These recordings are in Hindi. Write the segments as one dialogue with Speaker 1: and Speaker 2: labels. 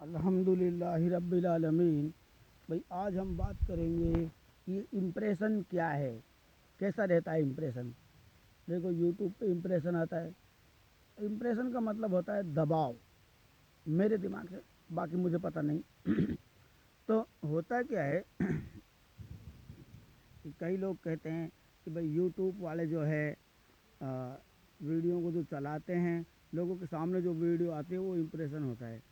Speaker 1: अल्हम्दुलिल्लाहि रब्बिल आलमीन। भाई आज हम बात करेंगे कि इम्प्रेशन क्या है, कैसा रहता है इम्प्रेशन। देखो यूट्यूब पे इम्प्रेशन आता है। इम्प्रेशन का मतलब होता है दबाव, मेरे दिमाग से, बाकी मुझे पता नहीं। तो होता क्या है कि कई लोग कहते हैं कि भाई यूट्यूब वाले जो है वीडियो को जो चलाते हैं, लोगों के सामने जो वीडियो आती है वो इम्प्रेशन होता है।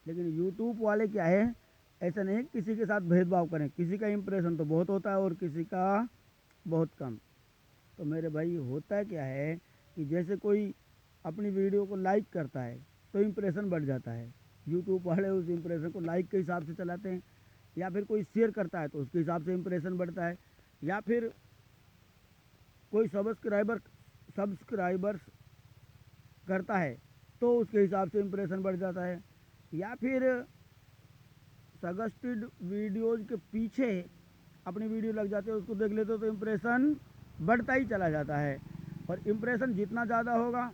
Speaker 1: लेकिन यूट्यूब वाले क्या है, ऐसा नहीं किसी के साथ भेदभाव करें, किसी का इम्प्रेशन तो बहुत होता है और किसी का बहुत कम। तो मेरे भाई होता क्या है कि जैसे कोई अपनी वीडियो को लाइक करता है तो इम्प्रेशन बढ़ जाता है। यूट्यूब वाले उस इम्प्रेशन को लाइक के हिसाब से चलाते हैं, या फिर कोई शेयर करता है तो उसके हिसाब से इम्प्रेशन बढ़ता है, या फिर कोई सब्सक्राइबर्स करता है तो उसके हिसाब से इम्प्रेशन बढ़ जाता है, या फिर सजेस्टेड वीडियोज़ के पीछे अपनी वीडियो लग जाते हैं, उसको देख लेते हो तो इम्प्रेशन बढ़ता ही चला जाता है। और इम्प्रेशन जितना ज़्यादा होगा,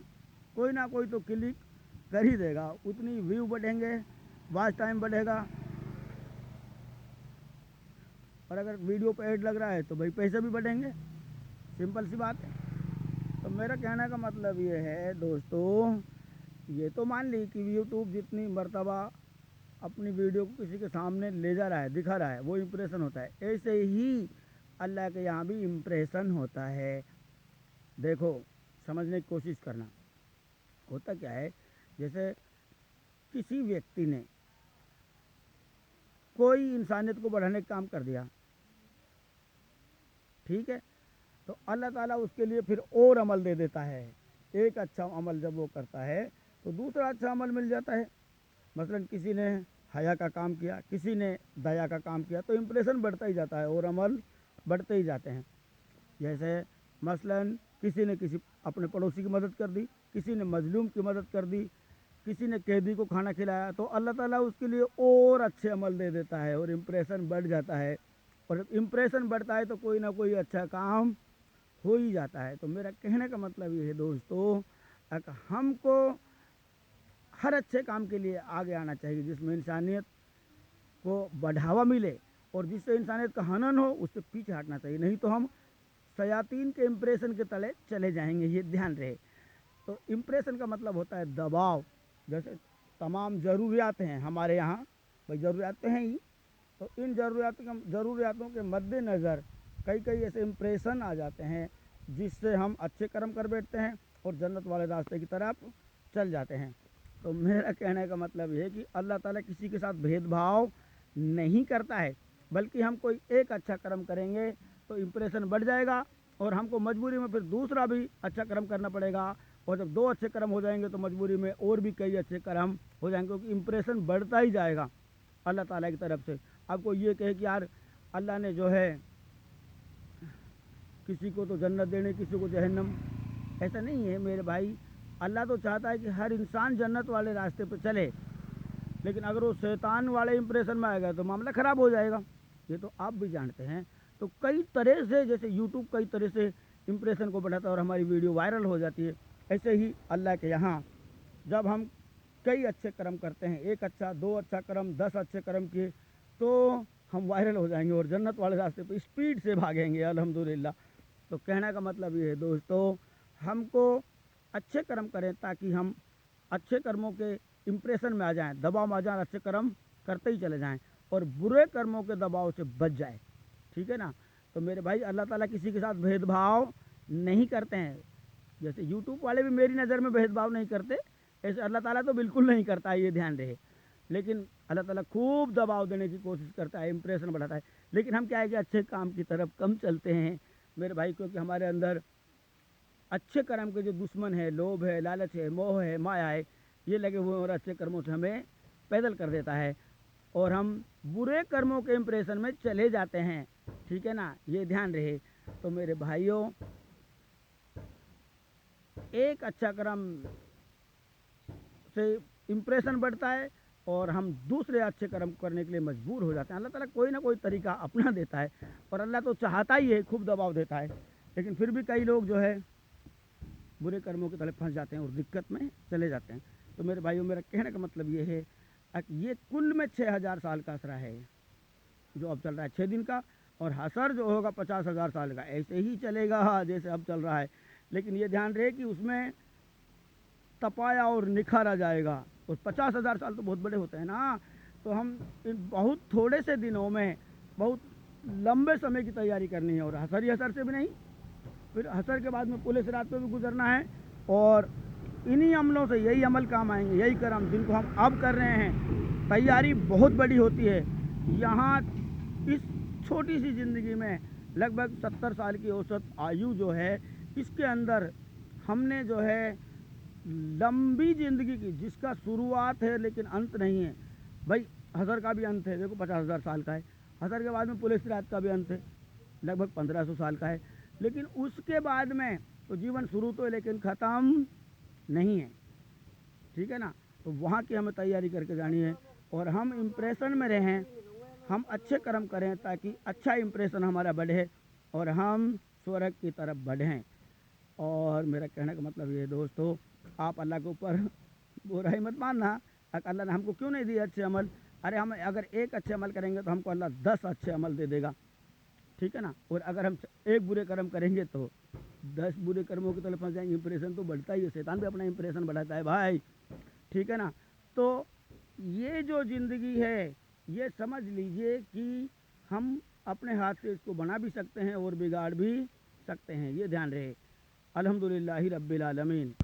Speaker 1: कोई ना कोई तो क्लिक कर ही देगा, उतनी व्यू बढ़ेंगे, वॉच टाइम बढ़ेगा। और अगर वीडियो पर ऐड लग रहा है तो भाई पैसे भी बढ़ेंगे, सिंपल सी बात है। तो मेरा कहने का मतलब ये है दोस्तों, ये तो मान ली कि यूट्यूब जितनी मर्तबा अपनी वीडियो को किसी के सामने ले जा रहा है, दिखा रहा है, वो इम्प्रेशन होता है। ऐसे ही अल्लाह के यहाँ भी इम्प्रेशन होता है। देखो, समझने की कोशिश करना। होता क्या है, जैसे किसी व्यक्ति ने कोई इंसानियत को बढ़ाने का काम कर दिया, ठीक है, तो अल्लाह ताला उसके लिए फिर और अमल दे देता है। एक अच्छा अमल जब वो करता है तो दूसरा अच्छा अमल मिल जाता है। मसलन किसी ने हया का काम किया, किसी ने दया का काम किया, तो इम्प्रेशन बढ़ता ही जाता है और अमल बढ़ते ही जाते हैं। जैसे मसलन किसी ने किसी अपने पड़ोसी की मदद कर दी, किसी ने मजलूम की मदद कर दी, किसी ने कैदी को खाना खिलाया, तो अल्लाह ताला उसके लिए और अच्छे अमल दे देता है और इम्प्रेशन बढ़ जाता है। और जब इम्प्रेशन बढ़ता है तो कोई ना कोई अच्छा काम हो ही जाता है। तो मेरा कहने का मतलब ये है दोस्तों, हमको हर अच्छे काम के लिए आगे आना चाहिए जिसमें इंसानियत को बढ़ावा मिले, और जिससे इंसानियत का हनन हो उससे पीछे हटना चाहिए, नहीं तो हम शयातीन के इम्प्रेशन के तले चले जाएंगे, ये ध्यान रहे। तो इम्प्रेशन का मतलब होता है दबाव। जैसे तमाम ज़रूरियात हैं हमारे यहाँ, भाई ज़रूरियात तो हैं ही, तो इन ज़रूरियातों के मद्देनज़र कई कई ऐसे इम्प्रेशन आ जाते हैं जिससे हम अच्छे कर्म कर बैठते हैं और जन्नत वाले रास्ते की तरफ चल जाते हैं। तो मेरा कहने का मतलब ये है कि अल्लाह ताला किसी के साथ भेदभाव नहीं करता है, बल्कि हम कोई एक अच्छा कर्म करेंगे तो इम्प्रेशन बढ़ जाएगा, और हमको मजबूरी में फिर दूसरा भी अच्छा कर्म करना पड़ेगा। और जब दो अच्छे कर्म हो जाएंगे तो मजबूरी में और भी कई अच्छे कर्म हो जाएंगे, क्योंकि इम्प्रेशन बढ़ता ही जाएगा अल्लाह ताला की तरफ से। आपको ये कहे कि यार अल्लाह ने जो है किसी को तो जन्नत देने, किसी को जहन्नम, ऐसा नहीं है मेरे भाई। अल्लाह तो चाहता है कि हर इंसान जन्नत वाले रास्ते पर चले, लेकिन अगर वो शैतान वाले इंप्रेशन में आएगा तो मामला ख़राब हो जाएगा। ये तो आप भी जानते हैं। तो कई तरह से, जैसे यूट्यूब कई तरह से इंप्रेशन को बढ़ाता है और हमारी वीडियो वायरल हो जाती है, ऐसे ही अल्लाह के यहाँ जब हम कई अच्छे कर्म करते हैं, एक अच्छा, दो अच्छा कर्म, 10 अच्छे कर्म किए, तो हम वायरल हो जाएंगे और जन्नत वाले रास्ते पर स्पीड से भागेंगे अल्हम्दुलिल्लाह। तो कहने का मतलब ये है दोस्तों, हमको अच्छे कर्म करें ताकि हम अच्छे कर्मों के इम्प्रेशन में आ जाएं, दबाव में आ जाएं, अच्छे कर्म करते ही चले जाएं और बुरे कर्मों के दबाव से बच जाए, ठीक है ना। तो मेरे भाई अल्लाह ताला किसी के साथ भेदभाव नहीं करते हैं। जैसे यूट्यूब वाले भी मेरी नज़र में भेदभाव नहीं करते, ऐसे अल्लाह ताला तो बिल्कुल नहीं करता है, ये ध्यान रहे। लेकिन अल्लाह ताला खूब दबाव देने की कोशिश करता है, इम्प्रेशन बढ़ाता है। लेकिन हम क्या है कि अच्छे काम की तरफ कम चलते हैं मेरे भाई, क्योंकि हमारे अंदर अच्छे कर्म के जो दुश्मन है, लोभ है, लालच है, मोह है, माया है, ये लगे हुए और अच्छे कर्मों से हमें पैदल कर देता है और हम बुरे कर्मों के इम्प्रेशन में चले जाते हैं, ठीक है ना, ये ध्यान रहे। तो मेरे भाइयों, एक अच्छा कर्म से इम्प्रेशन बढ़ता है और हम दूसरे अच्छे कर्म करने के लिए मजबूर हो जाते हैं। अल्लाह ताला कोई ना कोई तरीका अपना देता है, और अल्लाह तो चाहता ही है, खूब दबाव देता है, लेकिन फिर भी कई लोग जो है बुरे कर्मों के तले फंस जाते हैं और दिक्कत में चले जाते हैं। तो मेरे भाइयों, मेरा कहने का मतलब ये है, ये कुल में 6000 साल का असरा है जो अब चल रहा है 6 दिन का, और हसर जो होगा 50,000 साल का। ऐसे ही चलेगा जैसे अब चल रहा है, लेकिन ये ध्यान रहे कि उसमें तपाया और निखारा जाएगा। और 50,000 साल तो बहुत बड़े होते हैं ना, तो हम इन बहुत थोड़े से दिनों में बहुत लंबे समय की तैयारी करनी है। और हसर ही हसर से भी नहीं, फिर हसर के बाद में पुलिस रात पे भी गुजरना है। और इन्हीं अमलों से यही अमल काम आएंगे, यही कर्म जिनको हम अब कर रहे हैं। तैयारी बहुत बड़ी होती है। यहाँ इस छोटी सी ज़िंदगी में लगभग 70 साल की औसत आयु जो है, इसके अंदर हमने जो है लंबी ज़िंदगी की, जिसका शुरुआत है लेकिन अंत नहीं है। भाई हसर का भी अंत है, देखो 50,000 साल का है। हसर के बाद में पुलिस रात का भी अंत है, लगभग 1500 साल का है। लेकिन उसके बाद में तो जीवन शुरू तो है लेकिन ख़त्म नहीं है, ठीक है ना। तो वहाँ की हमें तैयारी करके जानी है, और हम इम्प्रेशन में रहें, हम अच्छे कर्म करें ताकि अच्छा इम्प्रेशन हमारा बढ़े और हम स्वर्ग की तरफ बढ़ें। और मेरा कहने का मतलब ये है दोस्तों, आप अल्लाह के ऊपर बुराई मत मानना। अल्लाह ने हमको क्यों नहीं दिए अच्छे अमल? अरे हम अगर एक अच्छे अमल करेंगे तो हमको अल्लाह 10 अच्छे अमल दे देगा, ठीक है ना। और अगर हम एक बुरे कर्म करेंगे तो 10 बुरे कर्मों की तरफ फंस जाएंगे। इंप्रेशन तो बढ़ता ही है, शैतान भी अपना इंप्रेशन बढ़ाता है भाई, ठीक है ना। तो ये जो ज़िंदगी है, ये समझ लीजिए कि हम अपने हाथ से इसको बना भी सकते हैं और बिगाड़ भी सकते हैं, ये ध्यान रहे। अल्हम्दुलिल्लाहि रब्बिल आलमीन।